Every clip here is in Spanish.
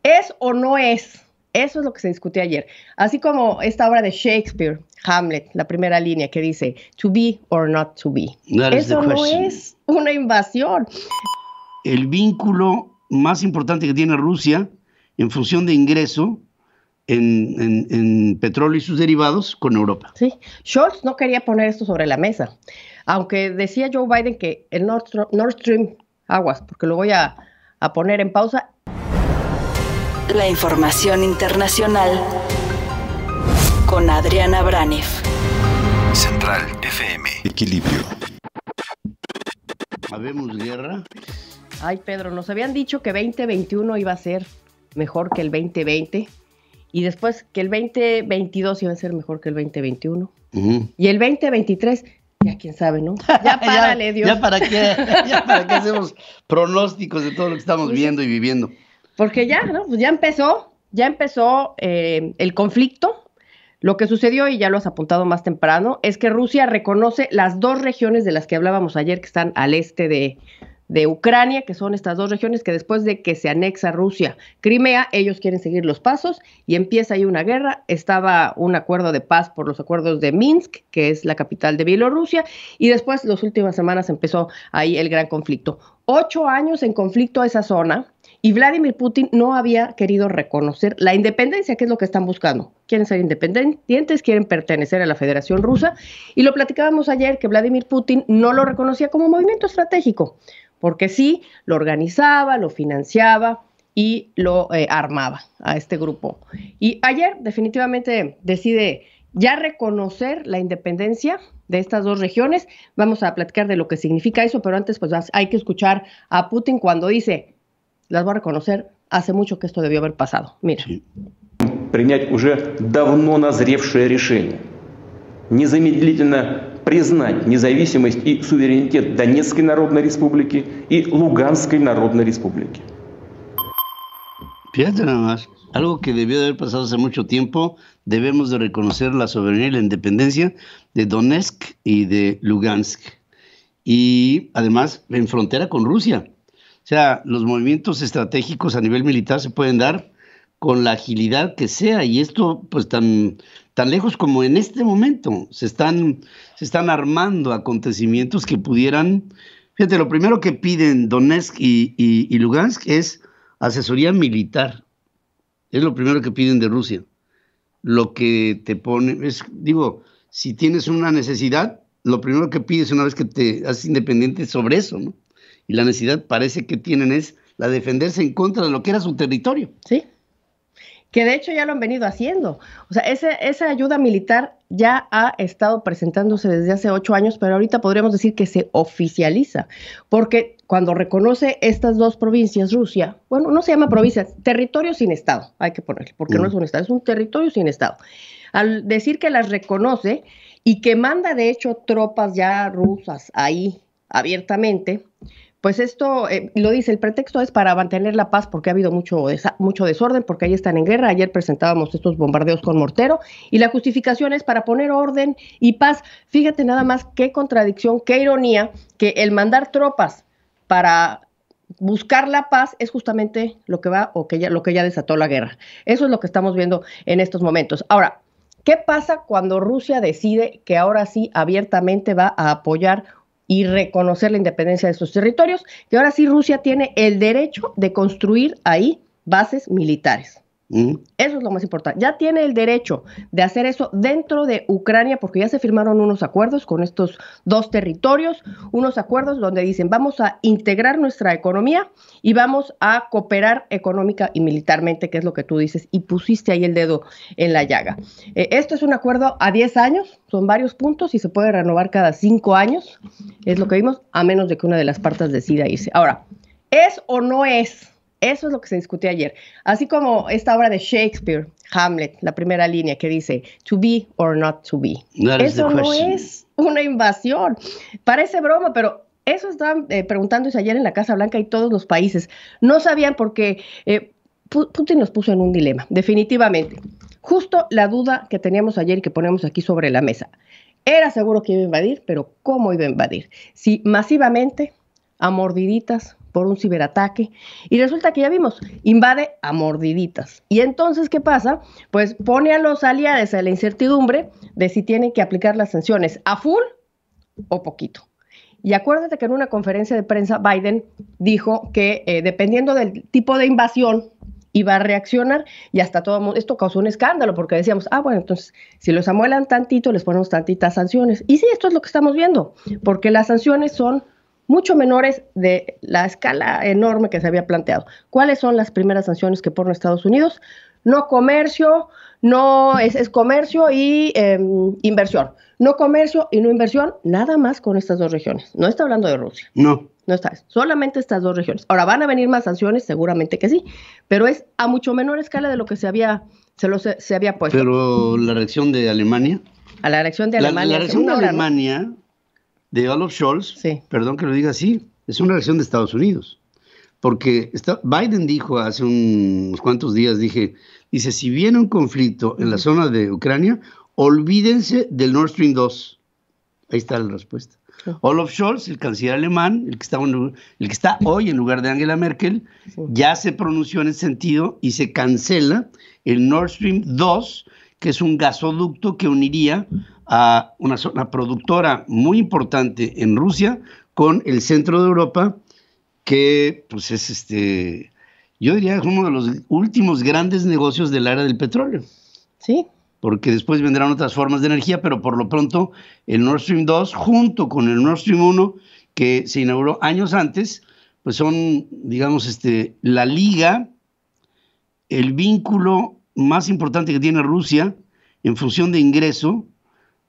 ¿Es o no es? Eso es lo que se discutió ayer. Así como esta obra de Shakespeare, Hamlet, la primera línea que dice, to be or not to be. Eso no es una invasión. El vínculo más importante que tiene Rusia en función de ingreso en petróleo y sus derivados con Europa. Sí, Scholz no quería poner esto sobre la mesa, aunque decía Joe Biden que el Nord Stream, aguas, porque lo voy a poner en pausa. La información internacional con Adriana Braniff. Central FM. Equilibrio. ¿Habemos guerra? Ay, Pedro, nos habían dicho que 2021 iba a ser mejor que el 2020 y después que el 2022 iba a ser mejor que el 2021. Y el 2023, ya quién sabe, ¿no? Ya párale, Dios. ¿Ya para qué hacemos pronósticos de todo lo que estamos viendo y viviendo? Porque ya, ¿no? Pues ya empezó el conflicto. Lo que sucedió, y ya lo has apuntado más temprano, es que Rusia reconoce las dos regiones de las que hablábamos ayer, que están al este de Ucrania, que son estas dos regiones que después de que se anexa Rusia Crimea, ellos quieren seguir los pasos y empieza ahí una guerra. Estaba un acuerdo de paz por los acuerdos de Minsk, que es la capital de Bielorrusia, y después, las últimas semanas, empezó ahí el gran conflicto. 8 años en conflicto esa zona, y Vladimir Putin no había querido reconocer la independencia, que es lo que están buscando. Quieren ser independientes, quieren pertenecer a la Federación Rusa, y lo platicábamos ayer, que Vladimir Putin no lo reconocía como movimiento estratégico, porque sí, lo organizaba, lo financiaba y lo armaba a este grupo. Y ayer definitivamente decide ya reconocer la independencia de estas dos regiones. Vamos a platicar de lo que significa eso, pero antes pues hay que escuchar a Putin cuando dice, las voy a reconocer, hace mucho que esto debió haber pasado. Mira. Принять уже давно назревшее решение. Незамедлительно признать независимость и суверенитет Донецкой Народной Республики и Луганской Народной Республики. Fíjate nada más, algo que debió de haber pasado hace mucho tiempo, debemos de reconocer la soberanía y la independencia de Donetsk y de Lugansk. Y además en frontera con Rusia. O sea, los movimientos estratégicos a nivel militar se pueden dar con la agilidad que sea, y esto pues tan lejos como en este momento se están armando acontecimientos que pudieran. Fíjate, lo primero que piden Donetsk y Lugansk es asesoría militar. Es lo primero que piden de Rusia. Lo que te pone es, digo, si tienes una necesidad, lo primero que pides una vez que te haces independiente es sobre eso, ¿no? Y la necesidad parece que tienen es la de defenderse en contra de lo que era su territorio. Sí, que de hecho ya lo han venido haciendo. O sea, esa ayuda militar ya ha estado presentándose desde hace 8 años, pero ahorita podríamos decir que se oficializa, porque cuando reconoce estas dos provincias, Rusia, bueno, no se llama provincias, territorio sin Estado, hay que ponerle, porque no es un Estado, es un territorio sin Estado. Al decir que las reconoce y que manda de hecho tropas ya rusas ahí abiertamente, pues esto, lo dice, el pretexto es para mantener la paz porque ha habido mucho desorden, porque ahí están en guerra. Ayer presentábamos estos bombardeos con mortero y la justificación es para poner orden y paz. Fíjate nada más qué contradicción, qué ironía, que el mandar tropas para buscar la paz es justamente lo que va o lo que ya desató la guerra. Eso es lo que estamos viendo en estos momentos. Ahora, ¿qué pasa cuando Rusia decide que ahora sí abiertamente va a apoyar y reconocer la independencia de estos territorios? Que ahora sí Rusia tiene el derecho de construir ahí bases militares. Eso es lo más importante. Ya tiene el derecho de hacer eso dentro de Ucrania, porque ya se firmaron unos acuerdos con estos dos territorios, unos acuerdos donde dicen vamos a integrar nuestra economía y vamos a cooperar económica y militarmente, que es lo que tú dices, y pusiste ahí el dedo en la llaga. Esto es un acuerdo a 10 años, son varios puntos y se puede renovar cada 5 años, es lo que vimos, a menos de que una de las partes decida irse. Ahora, ¿es o no es? Eso es lo que se discutió ayer. Así como esta obra de Shakespeare, Hamlet, la primera línea que dice, to be or not to be. Eso no es una invasión. Parece broma, pero eso estaban preguntándose ayer en la Casa Blanca y todos los países. No sabían porque Putin nos puso en un dilema, definitivamente. Justo la duda que teníamos ayer y que ponemos aquí sobre la mesa. Era seguro que iba a invadir, pero ¿cómo iba a invadir? Si masivamente, a mordiditas, por un ciberataque, y resulta que ya vimos, invade a mordiditas. Y entonces, ¿qué pasa? Pues pone a los aliados a la incertidumbre de si tienen que aplicar las sanciones a full o poquito. Y acuérdate que en una conferencia de prensa Biden dijo que dependiendo del tipo de invasión iba a reaccionar, y hasta todo el mundo, esto causó un escándalo porque decíamos, bueno, entonces si los amuelan tantito les ponemos tantitas sanciones. Y sí, esto es lo que estamos viendo, porque las sanciones son mucho menores de la escala enorme que se había planteado. ¿Cuáles son las primeras sanciones que ponen Estados Unidos? No comercio, no es comercio y inversión. No comercio y no inversión, nada más con estas dos regiones. No está hablando de Rusia. No. No está, solamente estas dos regiones. Ahora, ¿van a venir más sanciones? Seguramente que sí, pero es a mucho menor escala de lo que se había puesto. Pero la reacción de Alemania. A la reacción de Alemania. La reacción de Alemania, de Olaf Scholz, sí. Perdón que lo diga así, es una reacción de Estados Unidos. Porque Biden dijo hace unos cuantos días, dice, si viene un conflicto en la zona de Ucrania, olvídense del Nord Stream 2. Ahí está la respuesta. Sí. Olaf Scholz, el canciller alemán, el que está hoy en lugar de Angela Merkel, sí, ya se pronunció en ese sentido y se cancela el Nord Stream 2, que es un gasoducto que uniría a una zona productora muy importante en Rusia con el centro de Europa, que pues es yo diría es uno de los últimos grandes negocios del área del petróleo. Sí. Porque después vendrán otras formas de energía, pero por lo pronto el Nord Stream 2 junto con el Nord Stream 1, que se inauguró años antes, pues son, digamos, la liga, el vínculo más importante que tiene Rusia en función de ingreso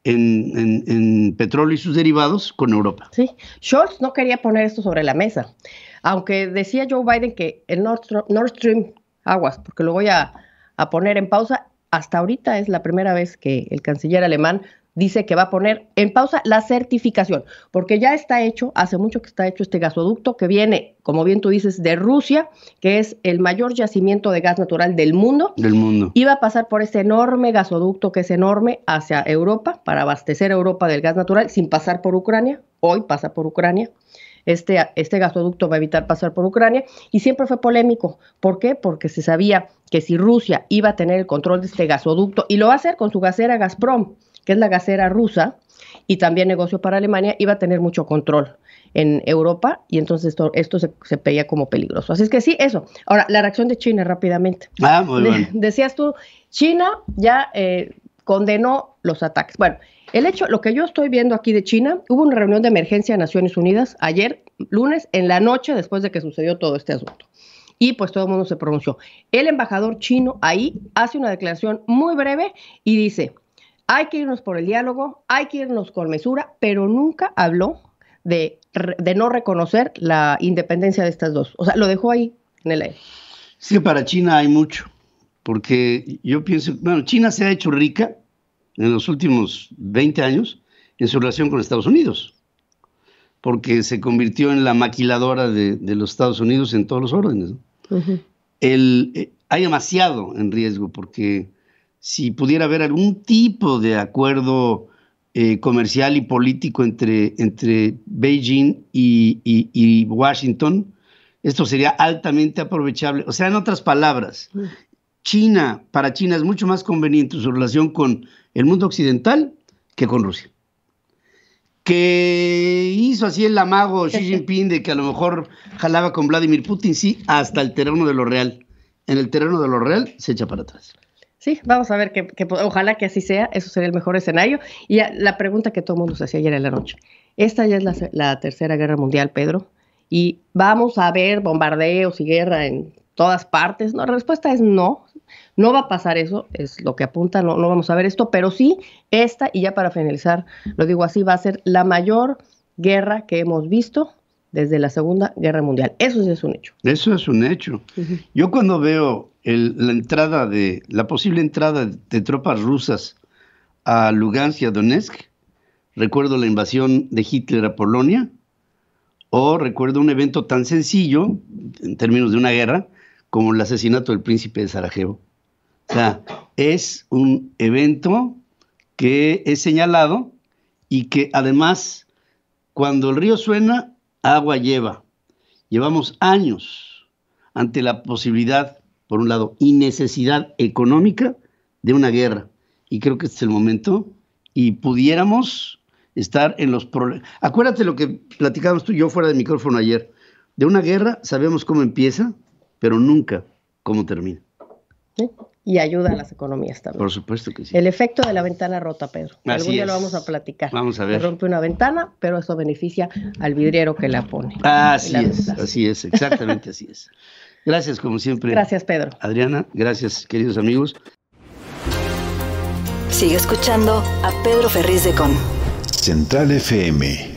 en petróleo y sus derivados con Europa. Sí, Scholz no quería poner esto sobre la mesa, aunque decía Joe Biden que el Nord Stream, aguas, porque lo voy a poner en pausa. Hasta ahorita es la primera vez que el canciller alemán dice que va a poner en pausa la certificación, porque ya está hecho, hace mucho que está hecho este gasoducto que viene, como bien tú dices, de Rusia, que es el mayor yacimiento de gas natural del mundo. Del mundo. Iba a pasar por este enorme gasoducto que es enorme hacia Europa, para abastecer a Europa del gas natural sin pasar por Ucrania. Hoy pasa por Ucrania. Este gasoducto va a evitar pasar por Ucrania y siempre fue polémico. ¿Por qué? Porque se sabía que si Rusia iba a tener el control de este gasoducto, y lo va a hacer con su gasera Gazprom, que es la gasera rusa, y también negocio para Alemania, iba a tener mucho control en Europa, y entonces esto se veía como peligroso. Así es que sí, eso. Ahora, la reacción de China rápidamente. Muy bien. Decías tú, China ya condenó los ataques. Bueno, lo que yo estoy viendo aquí de China, hubo una reunión de emergencia de Naciones Unidas ayer, lunes, en la noche, después de que sucedió todo este asunto. Y pues todo el mundo se pronunció. El embajador chino ahí hace una declaración muy breve y dice, hay que irnos por el diálogo, hay que irnos con mesura, pero nunca habló de no reconocer la independencia de estas dos. O sea, lo dejó ahí en el aire. Sí, para China hay mucho, porque yo pienso, China se ha hecho rica en los últimos 20 años en su relación con Estados Unidos, porque se convirtió en la maquiladora de los Estados Unidos en todos los órdenes, ¿no? Uh-huh. Hay demasiado en riesgo, porque si pudiera haber algún tipo de acuerdo comercial y político entre Beijing y Washington, esto sería altamente aprovechable. O sea, en otras palabras, para China es mucho más conveniente su relación con el mundo occidental que con Rusia. Que hizo así el amago Xi Jinping de que a lo mejor jalaba con Vladimir Putin, sí, hasta el terreno de lo real. En el terreno de lo real se echa para atrás. Sí, vamos a ver que ojalá que así sea, eso sería el mejor escenario. Y la pregunta que todo el mundo se hacía ayer en la noche, esta ya es la Tercera Guerra Mundial, Pedro, y vamos a ver bombardeos y guerra en todas partes. No, la respuesta es no. No va a pasar eso, es lo que apunta, no vamos a ver esto, pero sí esta, y ya para finalizar, lo digo así, va a ser la mayor guerra que hemos visto desde la Segunda Guerra Mundial. Eso sí es un hecho. Eso es un hecho. Uh-huh. Yo cuando veo la posible entrada de tropas rusas a Lugansk y a Donetsk, recuerdo la invasión de Hitler a Polonia, o recuerdo un evento tan sencillo, en términos de una guerra, como el asesinato del príncipe de Sarajevo. O sea, es un evento que es señalado y que además, cuando el río suena, agua lleva. Llevamos años ante la posibilidad, por un lado, y necesidad económica de una guerra. Y creo que este es el momento y pudiéramos estar en los problemas. Acuérdate lo que platicábamos tú y yo fuera de micrófono ayer. De una guerra sabemos cómo empieza, pero nunca cómo termina. ¿Sí? Y ayuda a las economías también. Por supuesto que sí. El efecto de la ventana rota, Pedro. Algún día lo vamos a platicar. Vamos a ver. Se rompe una ventana, pero eso beneficia al vidriero que la pone. Así es, exactamente así es. Gracias, como siempre. Gracias, Pedro. Adriana, gracias, queridos amigos. Sigue escuchando a Pedro Ferriz de Con. Central FM.